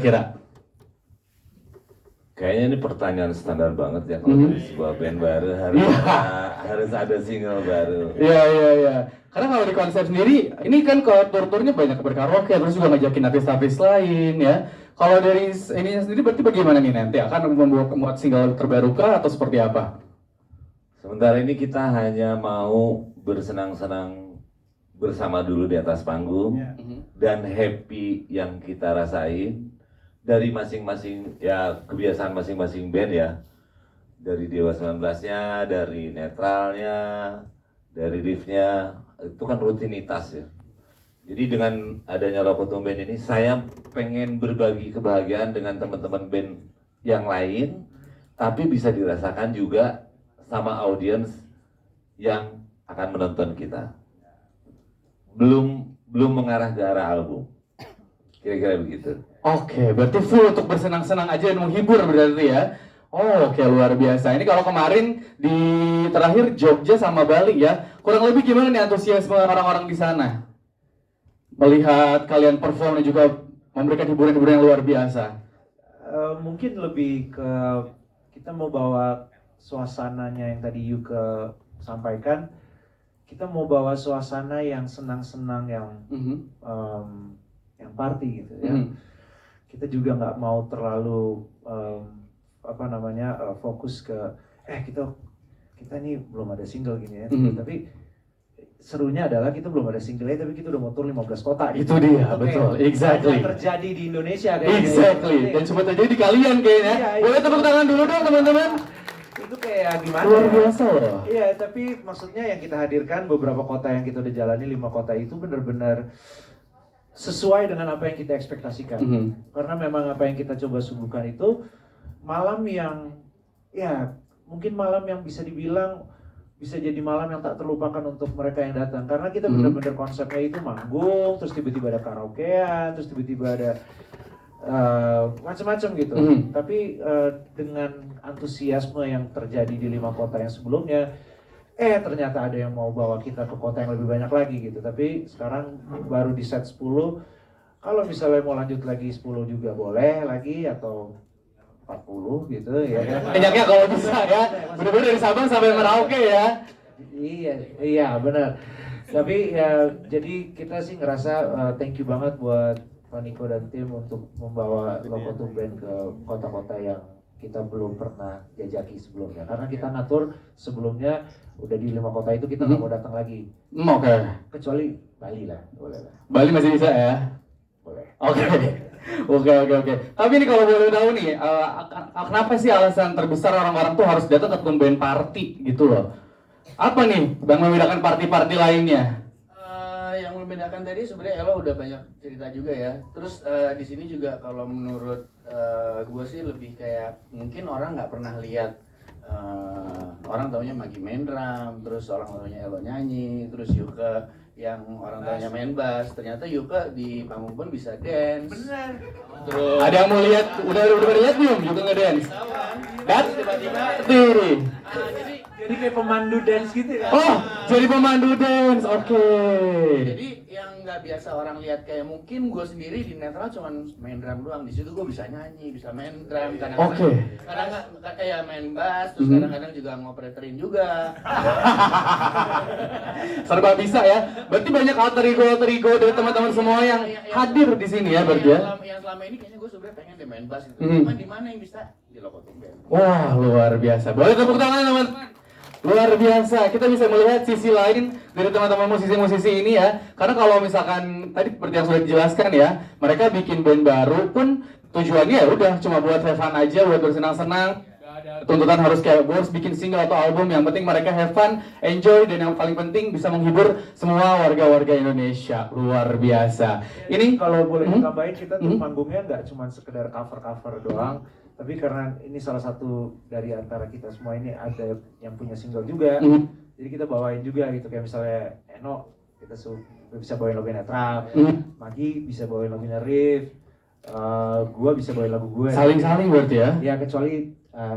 kira? Kayaknya ini pertanyaan standar banget ya kalau dari sebuah band baru harus ada single baru. Iya. Karena kalau di konsep sendiri, ini kan kalau tur-turnya banyak berkaraoke, terus juga ngajakin artis-artis lain ya. Kalau dari ini sendiri berarti bagaimana nih nanti? Akan membuat single terbaru kah atau seperti apa? Sementara ini kita hanya mau bersenang-senang bersama dulu di atas panggung dan happy yang kita rasain dari masing-masing ya kebiasaan masing-masing band ya, dari Dewa 19-nya, dari netralnya, dari riffnya, itu kan rutinitas ya. Jadi dengan adanya Lokotom Band ini saya pengen berbagi kebahagiaan dengan teman-teman band yang lain, tapi bisa dirasakan juga sama audiens yang akan menonton kita. Belum mengarah ke arah album, kira-kira begitu. Oke, berarti full untuk bersenang-senang aja dan menghibur berarti ya. Oh, oke, luar biasa. Ini kalau kemarin di terakhir Jogja sama Bali ya, kurang lebih gimana nih antusiasme orang-orang di sana? Melihat kalian perform dan juga memberikan hiburan-hiburan yang luar biasa. Mungkin lebih ke kita mau bawa suasananya yang tadi Yuka sampaikan. Kita mau bawa suasana yang senang-senang, yang party gitu ya. Kita juga nggak mau terlalu fokus ke kita nih belum ada single gini ya. Tapi serunya adalah kita belum ada single-nya tapi kita udah mau tur 15 kota gitu. Itu dia, betul. Exactly. Yang terjadi di Indonesia kayaknya. Exactly. Dan cuma terjadi di kalian kayaknya. Iya. Boleh tepuk tangan dulu dong teman-teman. Itu kayak gimana? Luar biasa loh. Iya, tapi maksudnya yang kita hadirkan beberapa kota yang kita udah jalani, 5 kota itu benar-benar sesuai dengan apa yang kita ekspektasikan. Karena memang apa yang kita coba suguhkan itu malam yang ya mungkin malam yang bisa dibilang bisa jadi malam yang tak terlupakan untuk mereka yang datang. Karena kita benar-benar konsepnya itu manggung, terus tiba-tiba ada karaokean, terus tiba-tiba ada macam-macam gitu. Tapi dengan antusiasme yang terjadi di 5 kota yang sebelumnya, ternyata ada yang mau bawa kita ke kota yang lebih banyak lagi gitu. Tapi sekarang baru di set 10. Kalau misalnya mau lanjut lagi 10 juga boleh lagi, atau 40 gitu ya. Banyaknya kalau bisa ya. Benar-benar dari Sabang sampai Merauke ya. Iya benar. Tapi ya jadi kita sih ngerasa thank you banget buat Pak Niko dan tim untuk membawa Lokotom Band ke kota-kota yang kita belum pernah jajaki sebelumnya. Karena kita ngatur sebelumnya udah di 5 kota itu kita nggak mau datang lagi. Oke. Kecuali Bali lah, boleh lah. Bali masih bisa ya? Boleh. Oke. Tapi ini kalau boleh tahu nih, kenapa sih alasan terbesar orang-orang tuh harus datang ke tumben party gitu loh? Apa nih yang membedakan party-party lainnya? Yang membedakan tadi sebenarnya Elo udah banyak cerita juga ya. Terus di sini juga kalau menurut gue sih lebih kayak mungkin orang nggak pernah lihat, orang taunya Magi main drum, terus orang taunya Elo nyanyi, terus Yuka yang orang taunya main bass. Ternyata Yuka di panggung pun bisa dance. Bener. Terus Ada yang mau lihat? Udah lihat belum Yuka ngedance? Dan tiba-tiba Jadi kayak pemandu dance gitu ya. oh, jadi pemandu dance. Oke. Jadi yang nggak biasa orang lihat, kayak mungkin gue sendiri di netral cuman main drum doang. Di situ gue bisa nyanyi, bisa main drum, kadang-kadang kayak main bass, terus kadang-kadang juga ngoperatorin juga. Serba bisa ya. Berarti banyak alter ego dari teman-teman semua yang hadir di sini ya, berarti ya. Yang selama ini kayaknya gue sebenarnya pengen deh main bass gitu. Cuman di mana yang bisa? Di Lokotom Band. Wah, luar biasa. Boleh tepuk tangan teman-teman. Luar biasa, kita bisa melihat sisi lain dari teman-teman musisi-musisi ini ya. Karena kalau misalkan tadi seperti yang sudah dijelaskan ya, mereka bikin band baru pun tujuannya ya udah cuma buat have fun aja, buat bersenang-senang. Tuntutan harus kayak gue harus bikin single atau album, yang penting mereka have fun, enjoy, dan yang paling penting bisa menghibur semua warga-warga Indonesia. Luar biasa. Ini kalau boleh ditambahin, kita tuh manggungnya nggak cuma sekedar cover-cover doang. Tapi karena ini salah satu dari antara kita semua ini ada yang punya single juga, jadi kita bawain juga gitu. Kayak misalnya Eno, kita bisa bawain lagunya Trap, Magi bisa bawain lagunya Riff, gua bisa bawain lagu gue. saling-saling berarti ya? Ya kecuali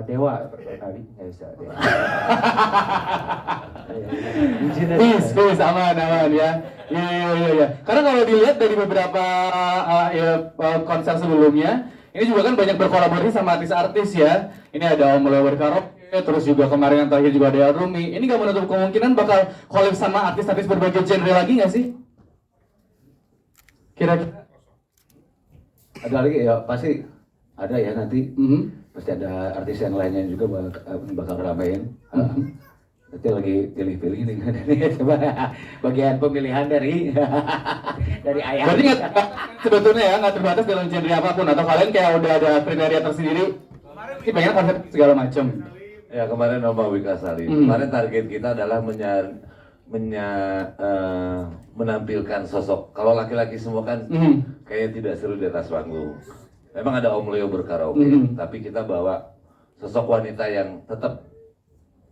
Dewa barangkali nggak bisa Dewa. Peace, aman ya. Iya. Karena kalau dilihat dari beberapa konser sebelumnya, ini juga kan banyak berkolaborasi sama artis-artis ya. Ini ada Om Leo Karaoke, terus juga kemarin yang terakhir juga ada Rumi. Ini nggak menutup kemungkinan bakal collab sama artis-artis berbagai genre lagi nggak sih? Kira-kira? Ada lagi ya, pasti ada ya nanti. Pasti ada artis yang lainnya juga bakal ramein. Nanti lagi pilih-pilih nih. Coba bagian pemilihan dari ayah. Berarti nggak sebetulnya ya nggak terbatas dalam genre apapun, atau kalian kayak udah ada kriteria tersendiri? Ini pengen konsep segala macam. Ya kemarin Oma Wika Sari. Kemarin target kita adalah menampilkan sosok. Kalau laki-laki semua kan kayaknya tidak seru di atas panggung. Memang ada Om Leo berkaraoke, tapi kita bawa sosok wanita yang tetap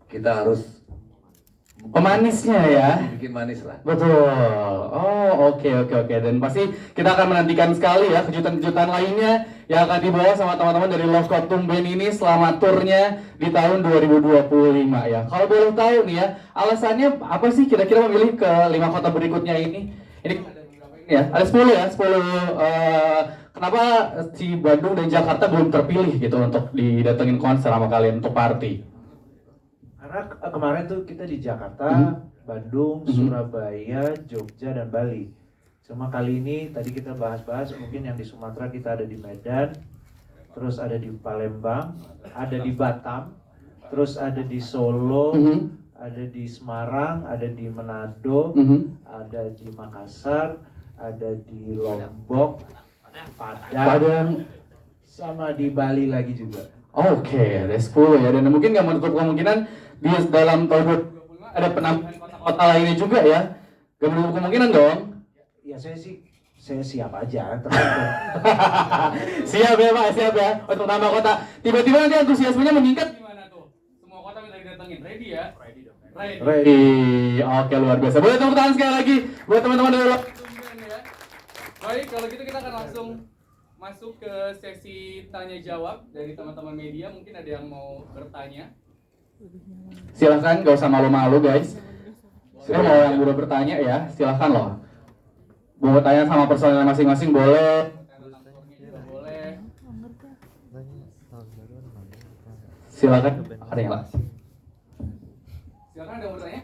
kita harus pemanisnya ya. bikin manis lah. Betul. Oh, oke. Dan pasti kita akan menantikan sekali ya kejutan-kejutan lainnya yang akan dibawa sama teman-teman dari Love Kotum Band ini selama turnya di tahun 2025 ya. Kalau boleh tahu nih ya, alasannya apa sih kira-kira memilih ke 5 kota berikutnya ini? Ini ya, ada 10 ya, 10 kenapa si Bandung dan Jakarta belum terpilih gitu untuk didatengin konser sama kalian untuk party? Karena kemarin tuh kita di Jakarta, Bandung, Surabaya, Jogja, dan Bali. Cuma kali ini tadi kita bahas-bahas mungkin yang di Sumatera kita ada di Medan, terus ada di Palembang, ada di Batam, terus ada di Solo, ada di Semarang, ada di Manado, ada di Makassar, ada di Lombok, Padang, sama di Bali lagi juga. Oke, ada 10 ya, dan mungkin nggak menutup kemungkinan di dalam tahun 2025 ada penambahan kota-kota lainnya juga ya. Gak menutup kemungkinan dong. Ya saya siap aja, tergantung. Siap ya Pak, siap ya untuk tambah kota. Tiba-tiba nanti antusiasmenya meningkat gimana tuh? Semua kota minta didatengin, ready ya? Ready dong. Ready. Oke, luar biasa. Boleh tepuk tangan sekali lagi buat teman-teman dari Love Kotum Band ya. Baik, kalau gitu kita akan langsung masuk ke sesi tanya jawab dari teman-teman media. Mungkin ada yang mau bertanya. Silahkan, gak usah malu-malu guys. Saya mau yang udah bertanya ya, silahkan loh. Mau tanya sama personel masing-masing boleh. Boleh. Silahkan. Ada yang Pak? Silahkan, ada yang mau bertanya?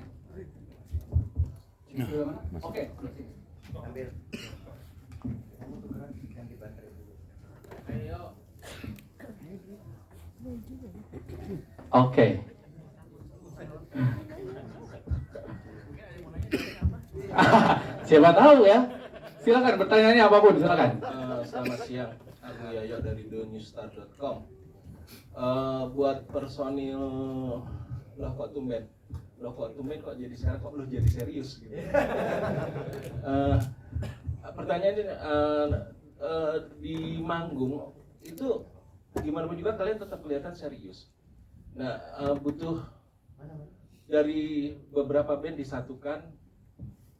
Oke. Oke. Siapa tahu ya. Silakan pertanyaannya apapun, silakan. Selamat siang, aku Yayo dari donewstar.com. Buat personil Love Kotum Band kok jadi sekarang kok lu jadi serius gitu. Pertanyaannya di manggung itu gimana pun juga kalian tetap kelihatan serius. Nah, butuh dari beberapa band disatukan,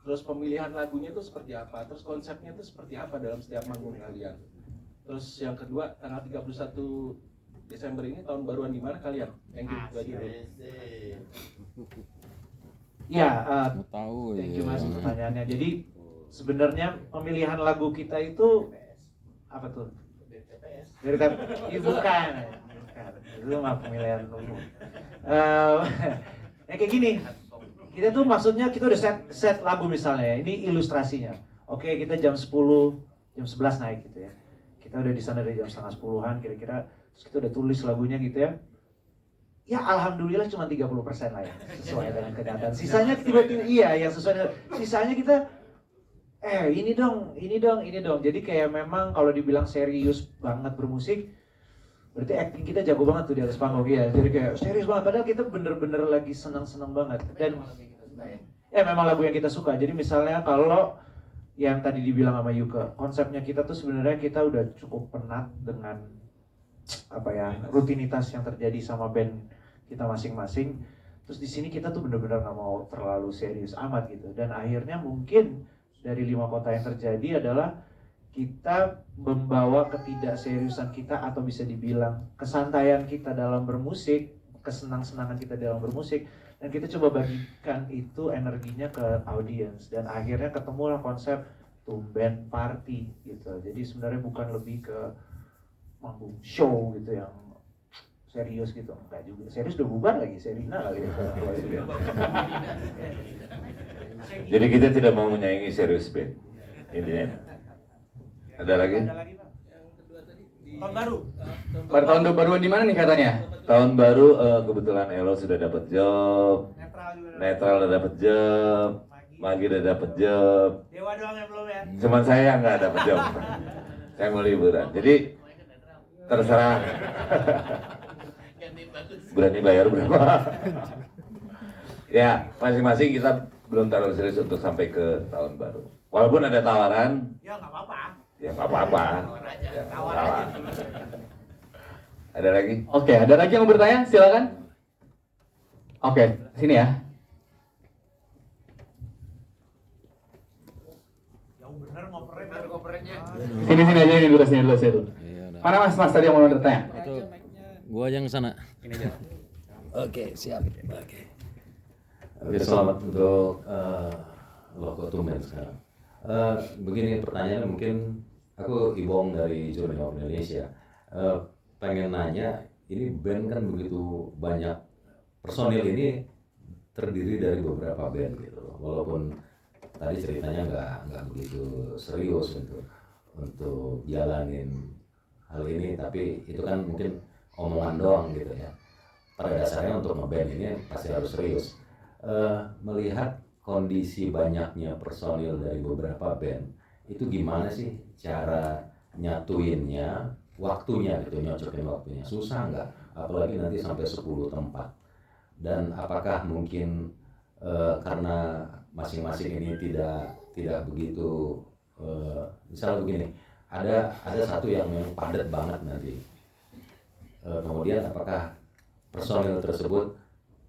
terus pemilihan lagunya itu seperti apa, terus konsepnya itu seperti apa dalam setiap manggung kalian. Terus yang kedua, tanggal 31 Desember ini tahun baruan di mana kalian? Thank you. Ya, thank you Mas pertanyaannya. Jadi sebenarnya pemilihan lagu kita itu apa tuh? Dari bukan. Itu mah pemilihan umum. Kayak gini. Kita tuh maksudnya kita udah set lagu misalnya. Ini ilustrasinya. Oke, kita jam 10, jam 11 naik gitu ya. Kita udah di sana dari jam setengah 10-an kira-kira. Terus kita udah tulis lagunya gitu ya. Ya alhamdulillah cuma 30% lah ya, sesuai dengan kenyataan. Sisanya tiba-tiba yang sesuai. Sisanya kita ini dong. Jadi kayak memang kalau dibilang serius banget bermusik, berarti acting kita jago banget tuh di atas panggung ya. Jadi kayak serius banget. Padahal kita bener-bener lagi senang-senang banget. Dan memang lagu yang kita suka. Jadi misalnya kalau yang tadi dibilang sama Yuka, konsepnya kita tuh sebenarnya kita udah cukup penat dengan rutinitas yang terjadi sama band kita masing-masing. Terus di sini kita tuh bener-bener nggak mau terlalu serius amat gitu. Dan akhirnya mungkin dari 5 kota yang terjadi adalah kita membawa ketidakseriusan kita atau bisa dibilang kesantaian kita dalam bermusik, kesenang-senangan kita dalam bermusik, dan kita coba bagikan itu energinya ke audiens, dan akhirnya ketemulah konsep tumben party gitu. Jadi sebenarnya bukan lebih ke manggung show gitu yang serius gitu, enggak juga. Serius udah bubar lagi, Serina lagi. Jadi kita tidak mau menyaingi serius band. Intinya. Ada lagi? Tahun baru. Pada tahun baru di mana nih katanya? Tahun baru kebetulan Elo sudah dapat job, Netral udah dapat job, Magi udah dapat job. Dewa doang yang belum ya. Cuman saya yang nggak dapat job. Saya mau liburan. Jadi terserah. Berani bayar berapa? Ya, masing-masing kita belum terlalu serius untuk sampai ke tahun baru. Walaupun ada tawaran. Ya nggak apa-apa. Ya nggak apa-apa. Ya, nggak masalah. Ada lagi? Oke, ada lagi yang mau bertanya? Silakan. Oke, sini ya. Sini aja ini dulu, sini dulu. Mana Mas tadi yang mau bertanya? Itu gua aja yang sana. Oke, siap. Oke, selamat untuk Logo Tumben sekarang. Begini pertanyaan mungkin aku Ibong dari Jurnal Indonesia. Pengen nanya, ini band kan begitu banyak, personil ini terdiri dari beberapa band gitu loh. Walaupun tadi ceritanya nggak begitu serius untuk jalanin hal ini, tapi itu kan mungkin omongan doang gitu ya. Pada dasarnya untuk ngeband ini pasti harus serius. Melihat kondisi banyaknya personil dari beberapa band, itu gimana sih cara nyatuinnya, waktunya gitu, nyocokin waktunya? Susah nggak? Apalagi nanti sampai 10 tempat. Dan apakah mungkin karena masing-masing ini tidak begitu, misalnya begini, ada satu yang memang padat banget nanti. Kemudian apakah personil tersebut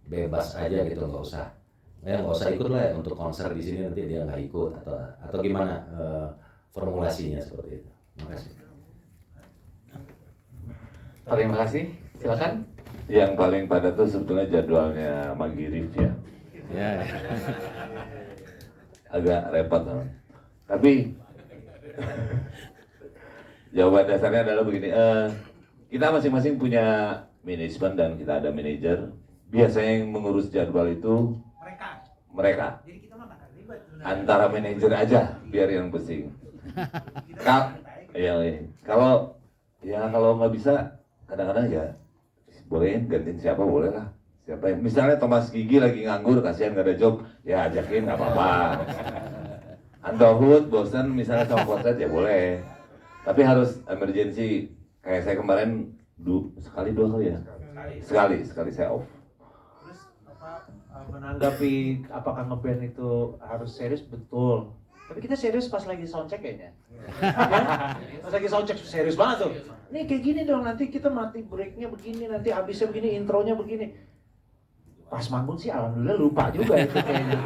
bebas aja gitu, nggak usah ikut lah untuk konser di sini, nanti dia nggak ikut atau gimana formulasinya seperti itu? Terima kasih. Terima kasih. Silakan. Yang paling padat tuh sebetulnya jadwalnya Maghrib ya. Ya. Agak repot teman. Tapi jawaban dasarnya adalah begini. Kita masing-masing punya manajemen dan kita ada manajer. Biasanya yang mengurus jadwal itu mereka. Jadi kita mah nggak terlibat. Antara manajer aja biar yang pusing. Kalau nggak bisa kadang-kadang ya boleh gantiin siapa boleh lah. Siapa yang misalnya Thomas Gigi lagi nganggur, kasihan nggak ada job, ya ajakin nggak apa-apa. Andohut bosan misalnya sama potret ya boleh. Tapi harus emergency. Kayak saya kemarin sekali 2 kali ya. Sekali saya off. Terus menanggapi apakah ngeband itu harus serius, betul. Tapi kita serius pas lagi soundcheck kayaknya. Pas lagi soundcheck serius banget tuh. Nih kayak gini dong, nanti kita mati breaknya begini, nanti abisnya begini, intronya begini. Pas manggung sih alhamdulillah lupa juga itu kayaknya.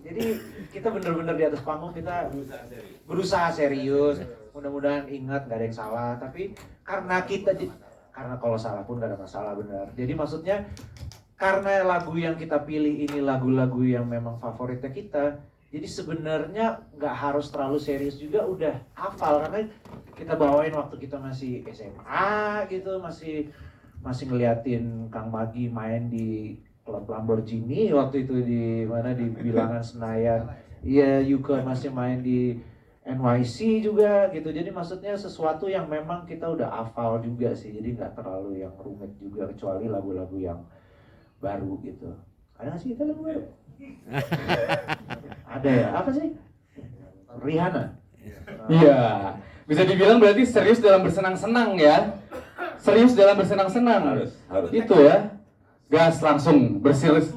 Jadi kita bener-bener di atas panggung kita berusaha serius. Mudah-mudahan ingat gak ada yang salah. Tapi karena kalau salah pun gak ada masalah, benar. Jadi maksudnya karena lagu yang kita pilih ini lagu-lagu yang memang favoritnya kita, jadi sebenarnya nggak harus terlalu serius juga, udah hafal karena kita bawain waktu kita masih SMA gitu, masih ngeliatin Kang Magi main di klub Lamborghini waktu itu di mana di Bilangan Senayan. Iya, Yuka masih main di NYC juga gitu. Jadi maksudnya sesuatu yang memang kita udah hafal juga sih. Jadi nggak terlalu yang rumit juga, kecuali lagu-lagu yang baru gitu. Ada nggak sih kita lagu baru? Ada ya? Apa sih? Rihanna. Iya. Bisa dibilang berarti serius dalam bersenang-senang ya. Serius dalam bersenang-senang. Harus. Itu ya. Gas langsung berserius.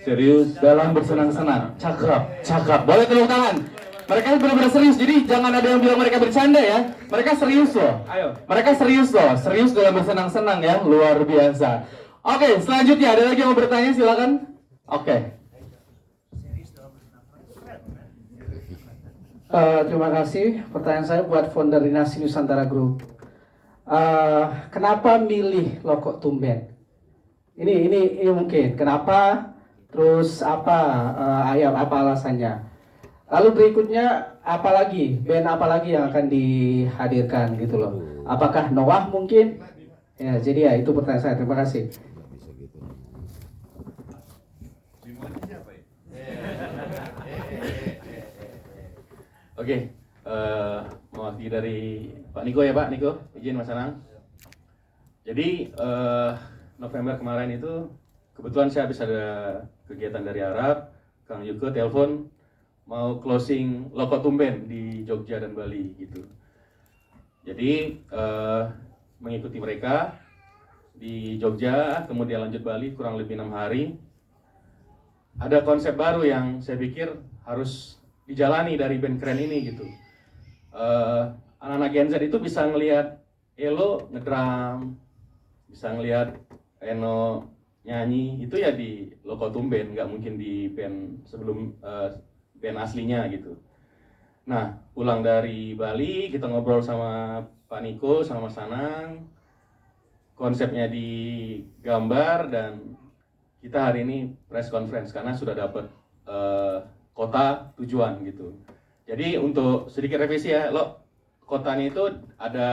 Serius dalam bersenang-senang. Cakep. Boleh tepuk tangan. Mereka benar-benar serius. Jadi jangan ada yang bilang mereka bercanda ya. Mereka serius loh. Mereka serius loh. Serius dalam bersenang-senang ya. Luar biasa. Oke, selanjutnya ada lagi yang mau bertanya, silakan. Oke. Terima kasih. Pertanyaan saya buat founder Dinasti Nusantara Group. Kenapa milih Loko Tumben? Ini mungkin. Kenapa? Terus apa alasannya? Lalu berikutnya apa lagi? Band apa lagi yang akan dihadirkan gitu loh? Apakah Noah mungkin? Ya, jadi ya itu pertanyaan saya. Terima kasih. Oke, mewakili dari Pak Niko ya Pak Niko, izin Mas Anang. Jadi November kemarin itu kebetulan saya habis ada kegiatan dari Arab, Kang Yuko telepon mau closing Loko Tumben di Jogja dan Bali gitu. Jadi mengikuti mereka di Jogja, kemudian lanjut Bali kurang lebih 6 hari. Ada konsep baru yang saya pikir harus dijalani dari band keren ini gitu. Anak-anak Gen Z itu bisa ngelihat Elo ngedrum, bisa ngelihat Eno nyanyi, itu ya di Loko Tumben, nggak mungkin di band sebelum band aslinya gitu. Nah, pulang dari Bali, kita ngobrol sama Pak Niko, sama Mas Anang, konsepnya digambar, dan kita hari ini press conference karena sudah dapat kota tujuan gitu. Jadi untuk sedikit revisi ya, kotanya itu ada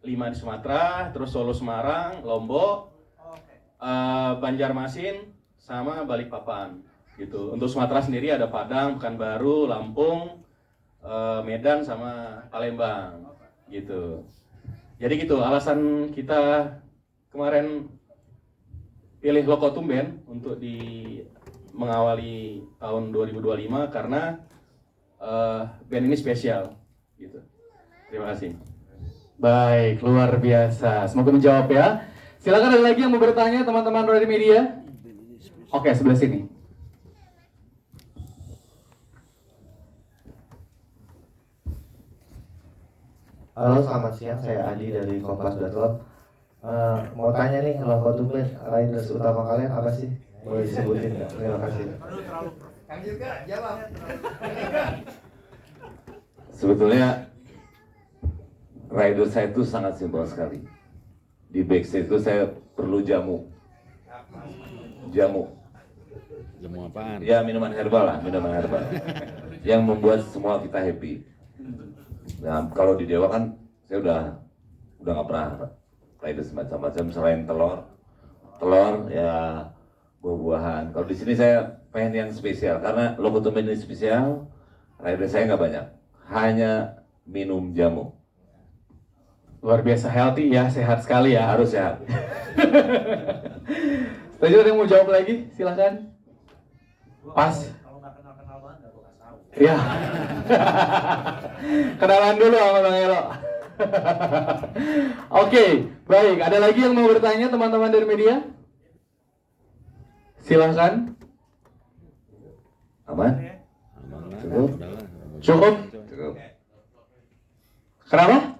5 di Sumatera, terus Solo, Semarang, Lombok, Banjarmasin, sama Balikpapan gitu. Untuk Sumatera sendiri ada Padang, Pekanbaru, Lampung, Medan, sama Palembang gitu. Jadi gitu alasan kita kemarin pilih Loko Tumben untuk mengawali tahun 2025 karena band ini spesial gitu. Terima kasih. Baik, luar biasa. Semoga menjawab ya. Silakan ada lagi yang mau bertanya teman-teman dari media? Oke, sebelah sini. Halo, selamat siang. Saya Adi dari Kompas.com. Mau tanya nih, Loko Tumben, riders utama kalian apa sih? Boleh disebutin nggak? Terima kasih. Sebetulnya rider saya itu sangat simpel sekali. Di backstage itu saya perlu jamu. Jamu apaan? Ya minuman herbal lah, minuman herbal yang membuat semua kita happy. Nah, kalau di Dewa kan saya udah nggak pernah rider macam-macam selain telur ya, buah-buahan. Kalau di sini saya pengen yang spesial karena Loko Tumben ini spesial. Rider saya nggak banyak, hanya minum jamu. Luar biasa healthy ya, sehat sekali ya. Harus sehat. Tadi ada yang mau jawab lagi? Silahkan. Pas. Kalau nggak kenal banget nggak bakal tahu. Ya. Kenalan dulu sama Bang Elo. Oke, baik. Ada lagi yang mau bertanya teman-teman dari media? Silahkan. Aman? Cukup? Cukup? Cukup. Kenapa?